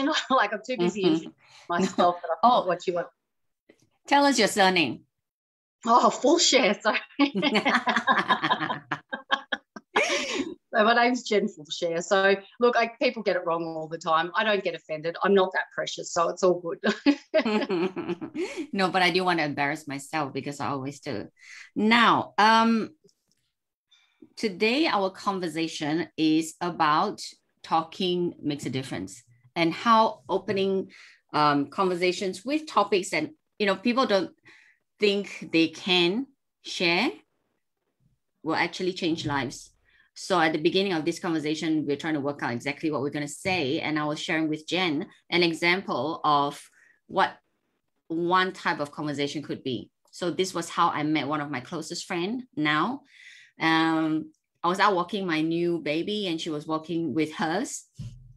question? Like, I'm too busy introducing myself that I forgot what you want. Tell us your surname. Oh, full share. Sorry. So my name's Jen Fullshare. So look, people get it wrong all the time. I don't get offended. I'm not that precious, so it's all good. No, but I do want to embarrass myself because I always do. Now, today our conversation is about talking makes a difference and how opening conversations with topics that, you know, people don't think they can share will actually change lives. So at the beginning of this conversation, we're trying to work out exactly what we're going to say. And I was sharing with Jen an example of what one type of conversation could be. So this was how I met one of my closest friends now. I was out walking my new baby and she was walking with hers.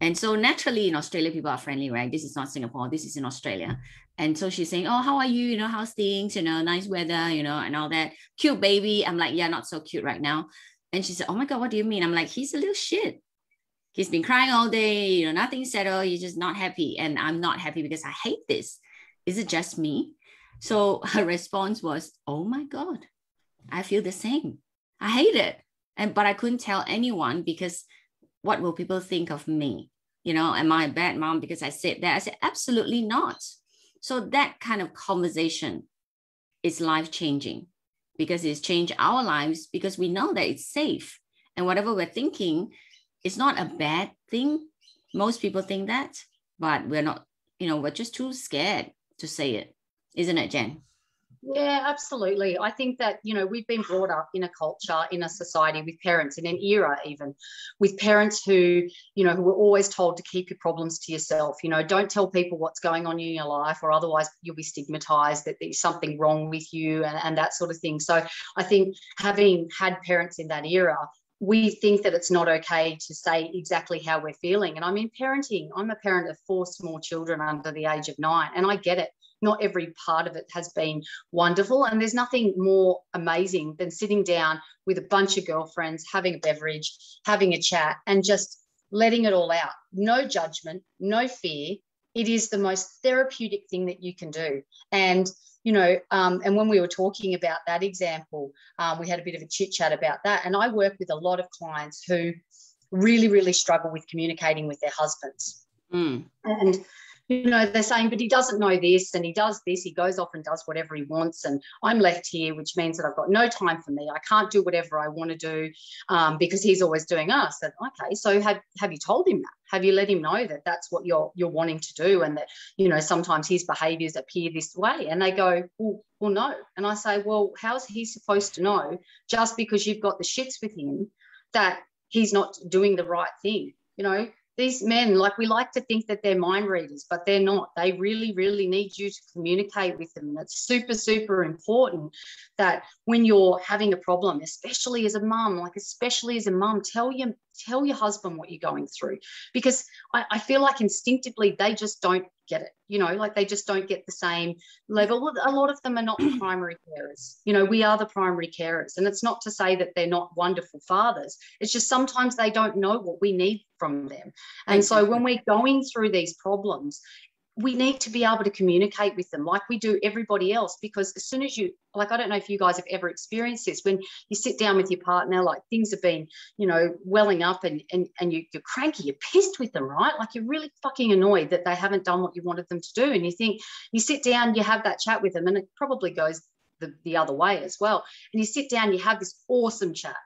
And so naturally in Australia, people are friendly, right? This is not Singapore, this is in Australia. And so she's saying, oh, how are you? You know, how's things? You know, nice weather, you know, and all that. Cute baby. I'm like, yeah, not so cute right now. And she said, oh my God, what do you mean? I'm like, he's a little shit. He's been crying all day, you know, nothing settled. He's just not happy. And I'm not happy because I hate this. Is it just me? So her response was, oh my God, I feel the same. I hate it. But I couldn't tell anyone because what will people think of me? You know, am I a bad mom because I said that? I said, absolutely not. So that kind of conversation is life-changing because it's changed our lives because we know that it's safe. And whatever we're thinking is not a bad thing. Most people think that, but we're not, you know, we're just too scared to say it. Isn't it, Jen? Yeah, absolutely. I think that, you know, we've been brought up in a culture, in a society with parents, in an era even, with parents who, you know, who were always told to keep your problems to yourself. You know, don't tell people what's going on in your life or otherwise you'll be stigmatized, that there's something wrong with you and that sort of thing. So I think having had parents in that era, we think that it's not okay to say exactly how we're feeling. And I'm in parenting. I'm a parent of 4 small children under the age of 9, and I get it. Not every part of it has been wonderful. And there's nothing more amazing than sitting down with a bunch of girlfriends, having a beverage, having a chat, and just letting it all out. No judgment, no fear. It is the most therapeutic thing that you can do. And, you know, and when we were talking about that example, we had a bit of a chit chat about that. And I work with a lot of clients who really, really struggle with communicating with their husbands. And you know, they're saying, but he doesn't know this and he does this, he goes off and does whatever he wants and I'm left here, which means that I've got no time for me. I can't do whatever I want to do because he's always doing us. And, okay, so have you told him that? Have you let him know that that's what you're wanting to do and that, you know, sometimes his behaviours appear this way? And they go, well, no. And I say, well, how's he supposed to know just because you've got the shits with him that he's not doing the right thing? You know, these men, like, we like to think that they're mind readers, but they're not. They really, really need you to communicate with them. And it's super, super important that when you're having a problem, especially as a mum, tell your husband what you're going through, because I feel like instinctively they just don't get it, you know, like they just don't get the same level. A lot of them are not the primary carers. You know, we are the primary carers, and it's not to say that they're not wonderful fathers. It's just sometimes they don't know what we need from them. And exactly. So when we're going through these problems, we need to be able to communicate with them like we do everybody else, because as soon as you, like, I don't know if you guys have ever experienced this, when you sit down with your partner, like things have been, you know, welling up and you're cranky, you're pissed with them, right? Like you're really fucking annoyed that they haven't done what you wanted them to do. And you think, you sit down, you have that chat with them, and it probably goes the other way as well. And you sit down, you have this awesome chat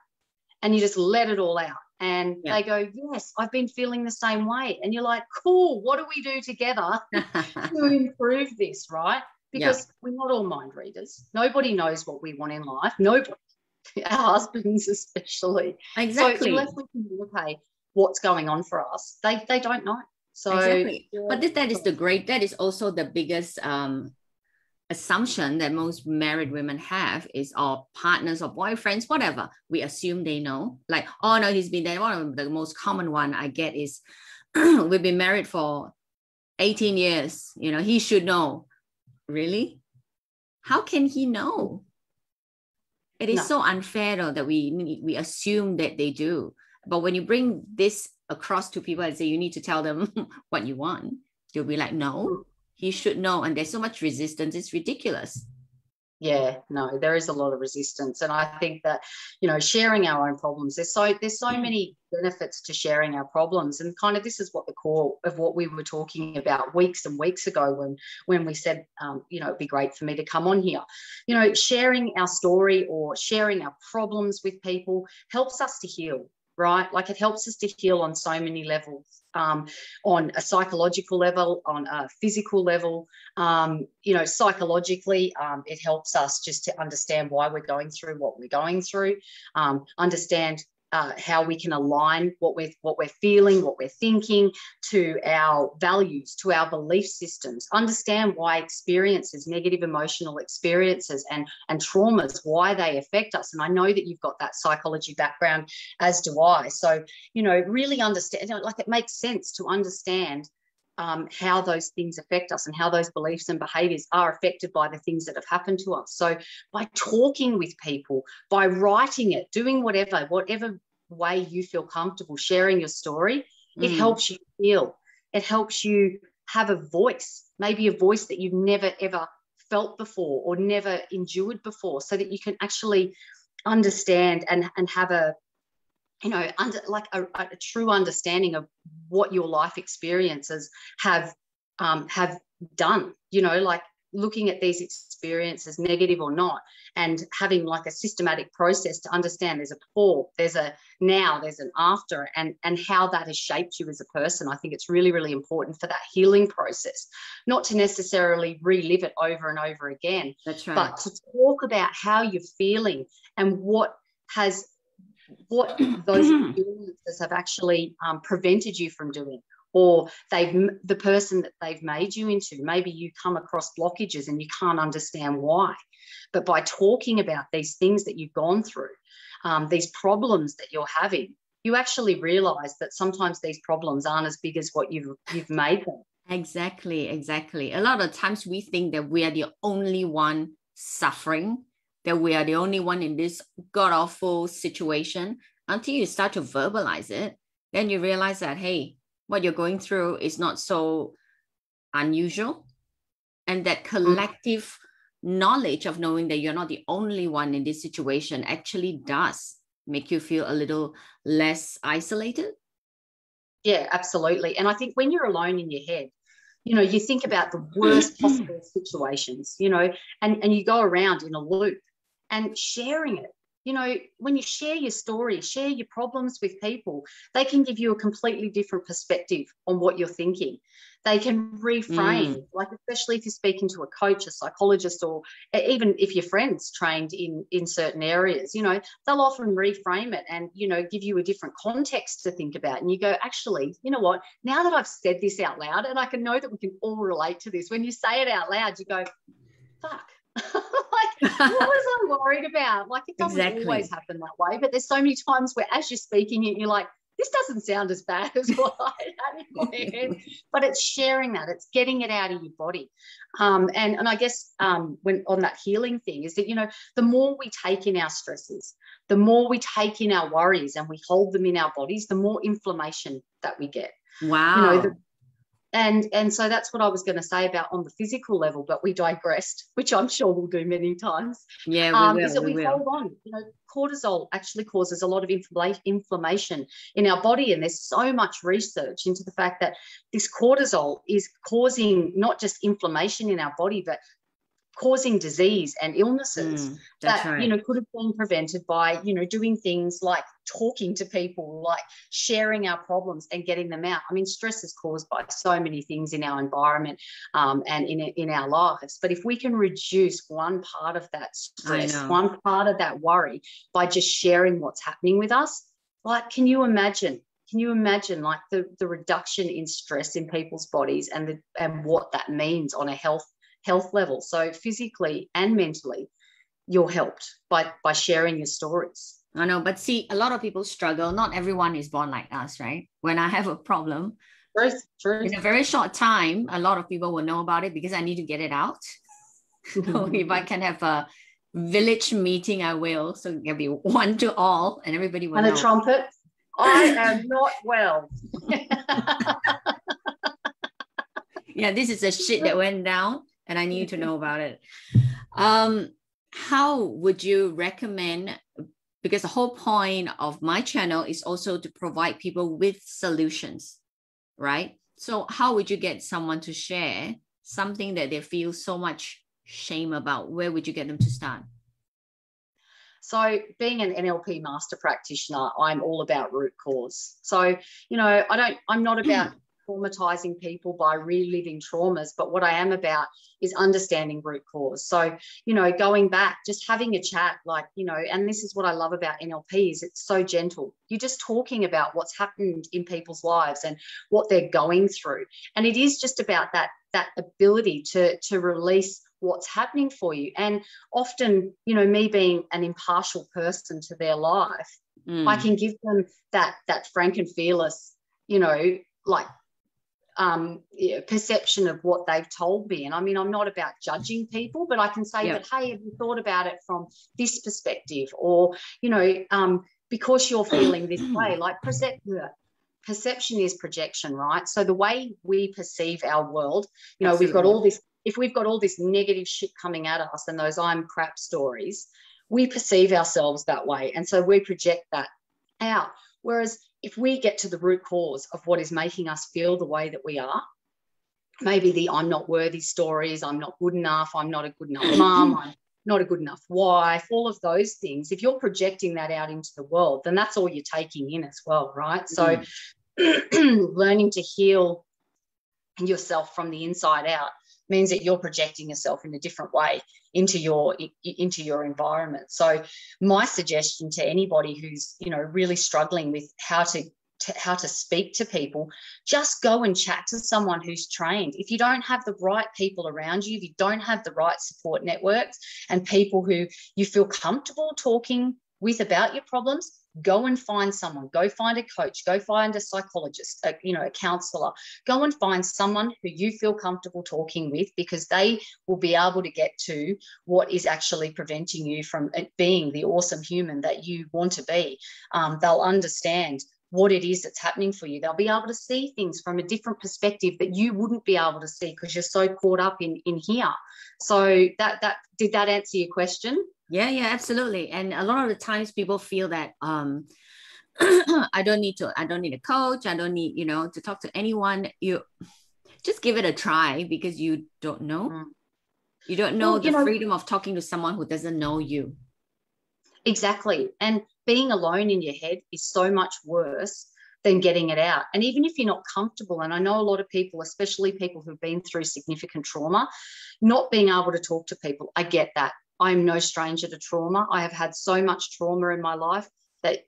and you just let it all out. And they go, yes, I've been feeling the same way. And you're like, cool, what do we do together to improve this, right? Because we're not all mind readers. Nobody knows what we want in life. Nobody, our husbands especially. Exactly. So unless we communicate what's going on for us, they don't know. So, exactly. But that is also the biggest assumption that most married women have is our partners or boyfriends, whatever, we assume they know. Like, oh no, he's been there. One of the most common one I get is we've been married for 18 years, you know, he should know. Really? How can he know? It is so unfair though that we assume that they do. But when you bring this across to people and say you need to tell them what you want, They'll be like, no, he should know. And there's so much resistance. It's ridiculous. Yeah, no, there is a lot of resistance. And I think that, sharing our own problems, there's so many benefits to sharing our problems. And kind of this is what the core of what we were talking about weeks and weeks ago when we said, it'd be great for me to come on here. Sharing our story or sharing our problems with people helps us to heal, right? Like it helps us to heal on so many levels, on a psychological level, on a physical level, psychologically, it helps us just to understand why we're going through what we're going through, understand how we can align what we're feeling, what we're thinking to our values, to our belief systems, understand why experiences, negative emotional experiences and traumas, why they affect us. And I know that you've got that psychology background, as do I. So, really understand, like it makes sense to understand how those things affect us and how those beliefs and behaviours are affected by the things that have happened to us. So by talking with people, by writing it, doing whatever way you feel comfortable, sharing your story, it helps you feel. It helps you have a voice, maybe a voice that you've never, ever felt before or never endured before, so that you can actually understand and have a a true understanding of what your life experiences have done, like looking at these experiences, negative or not, and having like a systematic process to understand there's a before, there's a now, there's an after, and how that has shaped you as a person. I think it's really, really important for that healing process, not to necessarily relive it over and over again. That's right. But to talk about how you're feeling and what those experiences have actually prevented you from doing, or the person that they've made you into. Maybe you come across blockages and you can't understand why. But by talking about these things that you've gone through, these problems that you're having, you actually realise that sometimes these problems aren't as big as what you've made them. Exactly. A lot of times we think that we are the only one suffering, that we are the only one in this god-awful situation. Until you start to verbalize it, then you realize that, hey, what you're going through is not so unusual. And that collective knowledge of knowing that you're not the only one in this situation actually does make you feel a little less isolated. Yeah, absolutely. And I think when you're alone in your head, you think about the worst possible situations, and you go around in a loop. And sharing it, when you share your story, share your problems with people, they can give you a completely different perspective on what you're thinking. They can reframe, like especially if you're speaking to a coach, a psychologist, or even if your friend's trained in certain areas, they'll often reframe it and, give you a different context to think about. And you go, actually, you know what, now that I've said this out loud, and I can know that we can all relate to this, when you say it out loud, you go, fuck. Like, what was I worried about? Like, it doesn't always happen that way, but there's so many times where as you're speaking it, you're like, this doesn't sound as bad as what I had in my head. But it's sharing that, it's getting it out of your body. And I guess when on that healing thing is that, the more we take in our stresses, the more we take in our worries and we hold them in our bodies, the more inflammation that we get. Wow. And so that's what I was going to say about on the physical level, but we digressed, which I'm sure we'll do many times. Yeah, we will. Is that we hold on. Cortisol actually causes a lot of inflammation in our body, and there's so much research into the fact that this cortisol is causing not just inflammation in our body, but causing disease and illnesses that, could have been prevented by, doing things like talking to people, like sharing our problems and getting them out. I mean, stress is caused by so many things in our environment and in our lives. But if we can reduce one part of that stress, one part of that worry by just sharing what's happening with us, like, can you imagine like the reduction in stress in people's bodies and what that means on a health level? So physically and mentally, you're helped by sharing your stories. I know, but see, a lot of people struggle. Not everyone is born like us, right? When I have a problem, Truth. in a very short time, a lot of people will know about it because I need to get it out. So if I can have a village meeting, I will. So it can be one to all, and everybody will know. And a trumpet. I am not well. Yeah, this is the shit that went down and I need to know about it. How would you recommend, because the whole point of my channel is also to provide people with solutions, right? So how would you get someone to share something that they feel so much shame about? Where would you get them to start? So being an NLP master practitioner, I'm all about root cause. So, I'm not about traumatizing people by reliving traumas, but what I am about is understanding root cause. So, going back, just having a chat, and this is what I love about NLP is it's so gentle. You're just talking about what's happened in people's lives and what they're going through. And it is just about that ability to release what's happening for you. And often, me being an impartial person to their life, I can give them that frank and fearless, perception of what they've told me. And I mean, I'm not about judging people, but I can say that, hey, have you thought about it from this perspective? Or, because you're feeling this way, like perception is projection, right? So the way we perceive our world, we've got all this, if we've got all this negative shit coming at us and those I'm crap stories, we perceive ourselves that way. And so we project that out. Whereas if we get to the root cause of what is making us feel the way that we are, maybe the I'm not worthy stories, I'm not good enough, I'm not a good enough mom, I'm not a good enough wife, all of those things, if you're projecting that out into the world, then that's all you're taking in as well, right? So learning to heal yourself from the inside out means that you're projecting yourself in a different way into your environment. So my suggestion to anybody who's really struggling with how to speak to people, just go and chat to someone who's trained. If you don't have the right people around you, if you don't have the right support networks and people who you feel comfortable talking with about your problems, go and find someone. Go find a coach. Go find a psychologist, a counselor. Go and find someone who you feel comfortable talking with, because they will be able to get to what is actually preventing you from being the awesome human that you want to be. They'll understand what it is that's happening for you. They'll be able to see things from a different perspective that you wouldn't be able to see because you're so caught up in here. So that did that answer your question? Yeah, absolutely. And a lot of the times people feel that I don't need a coach. I don't need, to talk to anyone. You just give it a try, because you don't know. You don't know the freedom of talking to someone who doesn't know you. Exactly. And being alone in your head is so much worse than getting it out. And even if you're not comfortable, and I know a lot of people, especially people who've been through significant trauma, not being able to talk to people, I get that. I'm no stranger to trauma. I have had so much trauma in my life that,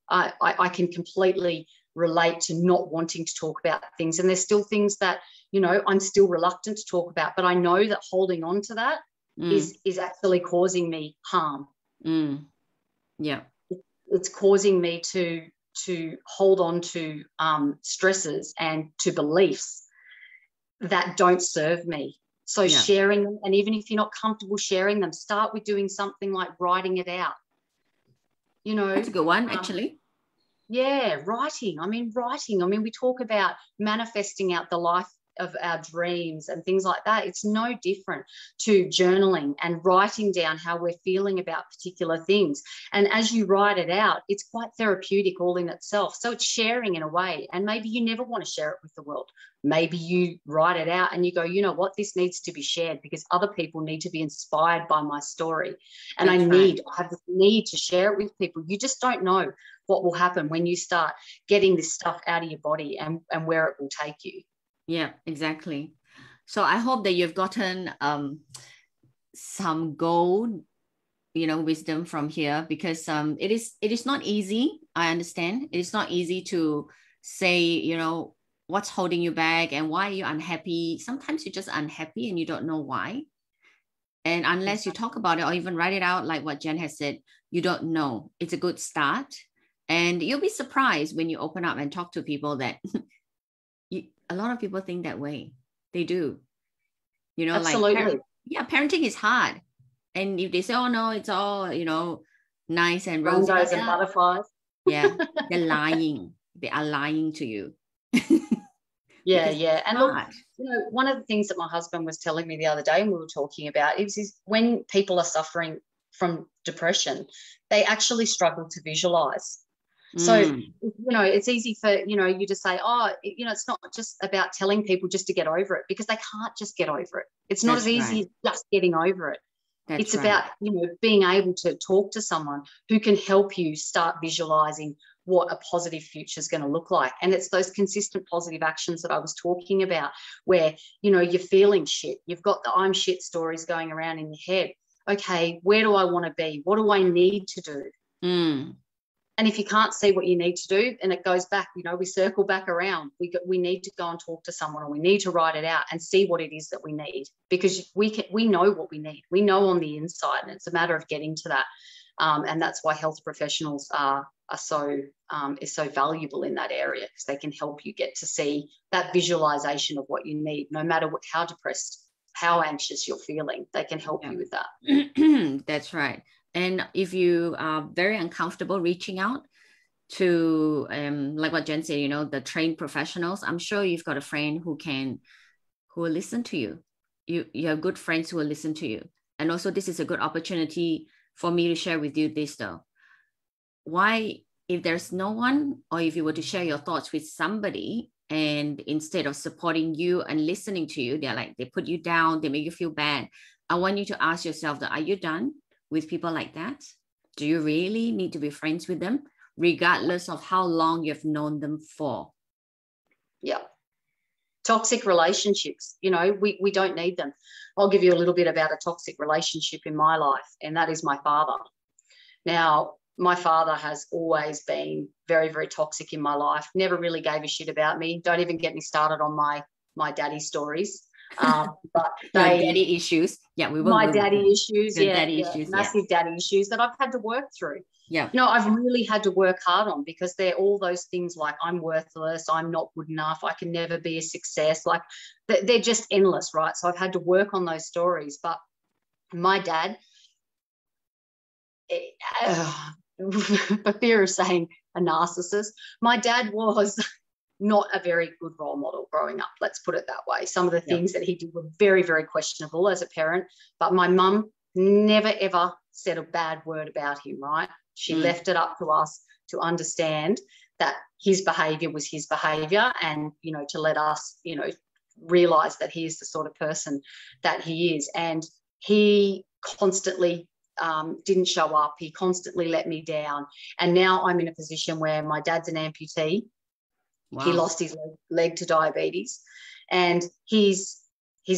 I can completely relate to not wanting to talk about things. And there's still things that, I'm still reluctant to talk about, but I know that holding on to that is actually causing me harm. Yeah. It's causing me to hold on to stresses and to beliefs that don't serve me. So sharing them, and even if you're not comfortable sharing them, start with doing something like writing it out. That's a good one, actually. Yeah, writing. We talk about manifesting out the life of our dreams and things like that. It's no different to journaling and writing down how we're feeling about particular things. And as you write it out, it's quite therapeutic all in itself. So it's sharing in a way. And maybe you never want to share it with the world. Maybe you write it out and you go, you know what, this needs to be shared because other people need to be inspired by my story. And I have this need to share it with people. You just don't know what will happen when you start getting this stuff out of your body and where it will take you. Yeah, exactly. So I hope that you've gotten some gold, wisdom from here, because it is not easy. I understand it is not easy to say, what's holding you back and why are you unhappy. Sometimes you're just unhappy and you don't know why. And unless you talk about it or even write it out, like what Jen has said, you don't know. It's a good start. And you'll be surprised when you open up and talk to people that a lot of people think that way. They do. Absolutely. Parenting is hard. And if they say, oh no, it's all, nice and rosy. Rainbows and butterflies. Yeah, they're lying. They are lying to you. Yeah, Because yeah. it's And look, hard. one of the things that my husband was telling me the other day, and we were talking about, is when people are suffering from depression, they actually struggle to visualize. So, it's easy for, you to say, oh, it's not just about telling people just to get over it, because they can't just get over it. It's not as That's easy right. as just getting over it. That's It's right. about, being able to talk to someone who can help you start visualizing what a positive future is going to look like. And it's those consistent positive actions that I was talking about, where, you're feeling shit. You've got the I'm shit stories going around in your head. Okay, where do I want to be? What do I need to do? And if you can't see what you need to do, and it goes back, we circle back around. We need to go and talk to someone, or we need to write it out and see what it is that we need, because we know what we need. We know on the inside, and it's a matter of getting to that. And that's why health professionals is so valuable in that area, because they can help you get to see that visualization of what you need, no matter how depressed, how anxious you're feeling. They can help you with that. That's right. And if you are very uncomfortable reaching out to, like what Jen said, the trained professionals, I'm sure you've got a friend who will listen to you. You have good friends who will listen to you. And also, this is a good opportunity for me to share with you this, though. Why, if there's no one, or if you were to share your thoughts with somebody, and instead of supporting you and listening to you, they put you down, they make you feel bad. I want you to ask yourself that, are you done with people like that? Do you really need to be friends with them, regardless of how long you've known them for? Yeah. Toxic relationships, we don't need them. I'll give you a little bit about a toxic relationship in my life, and that is my father. Now, my father has always been very, very toxic in my life, never really gave a shit about me. Don't even get me started on my daddy stories. But daddy issues. Yeah, we will. My daddy issues. Daddy issues, massive daddy issues that I've had to work through. Yeah. I've really had to work hard on, because they're all those things like I'm worthless, I'm not good enough, I can never be a success. Like they're just endless, right? So I've had to work on those stories. But my dad, for fear of saying a narcissist, my dad was not a very good role model growing up. Let's put it that way. Some of the things that he did were very, very questionable as a parent. But my mum never, ever said a bad word about him, right? She left it up to us to understand that his behaviour was his behaviour, and, to let us, realise that he is the sort of person that he is. And he constantly didn't show up. He constantly let me down. And now I'm in a position where my dad's an amputee. Wow. He lost his leg to diabetes, and his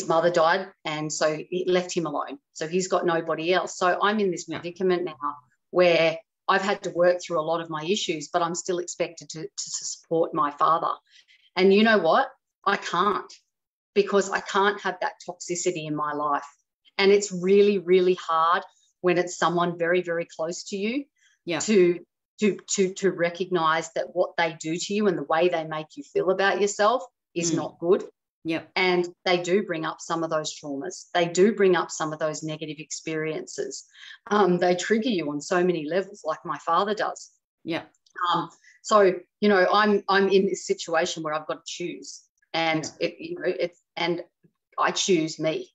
mother died, and so it left him alone. So he's got nobody else. So I'm in this predicament now where I've had to work through a lot of my issues, but I'm still expected to support my father. And you know what? I can't, because I can't have that toxicity in my life. And it's really, really hard when it's someone very, very close to you to recognize that what they do to you and the way they make you feel about yourself is not good. Yep. And they do bring up some of those traumas. They do bring up some of those negative experiences. They trigger you on so many levels, like my father does. Yeah. So, I'm in this situation where I've got to choose, and and I choose me.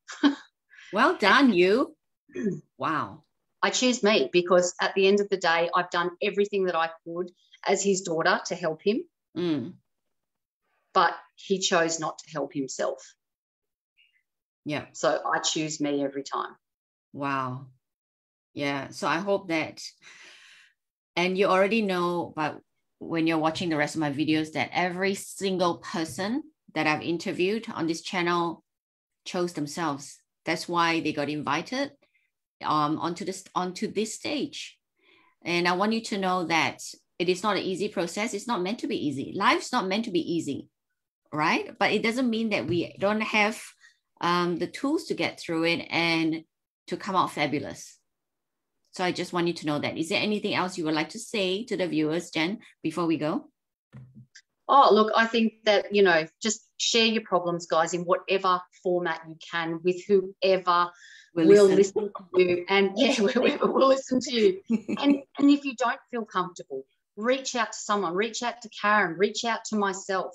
Well done, you. Wow. I choose me, because at the end of the day, I've done everything that I could as his daughter to help him. But he chose not to help himself. Yeah. So I choose me every time. Wow. Yeah. So I hope that, and you already know, but when you're watching the rest of my videos, that every single person that I've interviewed on this channel chose themselves. That's why they got invited onto this stage. And I want you to know that it is not an easy process. It's not meant to be easy. Life's not meant to be easy, right? But it doesn't mean that we don't have the tools to get through it and to come out fabulous. So I just want you to know that. Is there anything else you would like to say to the viewers, Jen, before we go? Oh, look, I think that, just share your problems, guys, in whatever format you can with whoever will listen to you. And whoever will listen to you. And if you don't feel comfortable, reach out to someone, reach out to Karen, reach out to myself,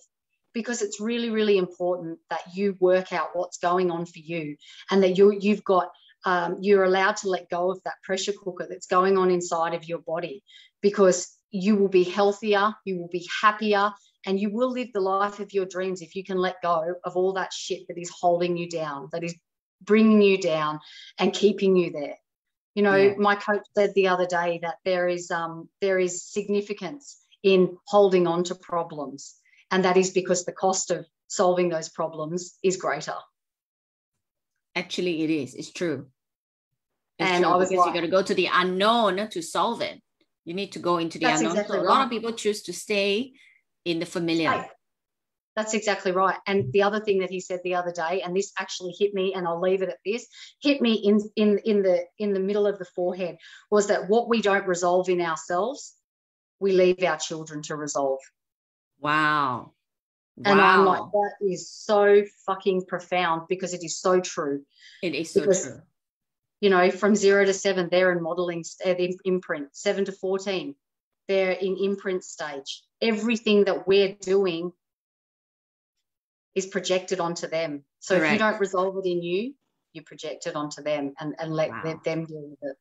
because it's really, really important that you work out what's going on for you, and that you've got, you're allowed to let go of that pressure cooker that's going on inside of your body, because you will be healthier, you will be happier, and you will live the life of your dreams if you can let go of all that shit that is holding you down, that is bringing you down and keeping you there. You know, Yeah. my coach said the other day that there is significance in holding on to problems, and that is because the cost of solving those problems is greater. Actually, it is. It's true. It's and true, I was because like, you got to go to the unknown to solve it. You need to go into the that's unknown. exactly So a right. lot of people choose to stay in the familiar. Hey, that's exactly right. And the other thing that he said the other day, and this actually hit me, and I'll leave it at this, hit me in the middle of the forehead, was that what we don't resolve in ourselves, we leave our children to resolve. Wow. And I'm like, Wow. that is so fucking profound, because it is so true. It is so Because, true. you know, from 0 to 7, they're in modeling, imprint. 7 to 14, they're in imprint stage. Everything that we're doing is projected onto them. So Correct. if you don't resolve it in you, you project it onto them, and let Wow. them deal with it.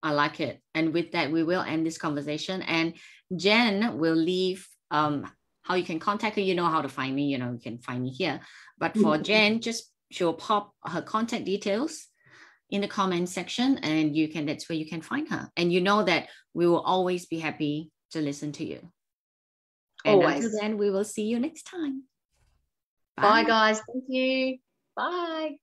I like it. And with that, we will end this conversation. And Jen will leave how you can contact her. You know how to find me. You know, you can find me here. But for Jen, just she'll pop her contact details in the comment section, and that's where you can find her. And you know that we will always be happy to listen to you. And Always. until then, we will see you next time. Bye, guys. Thank you. Bye.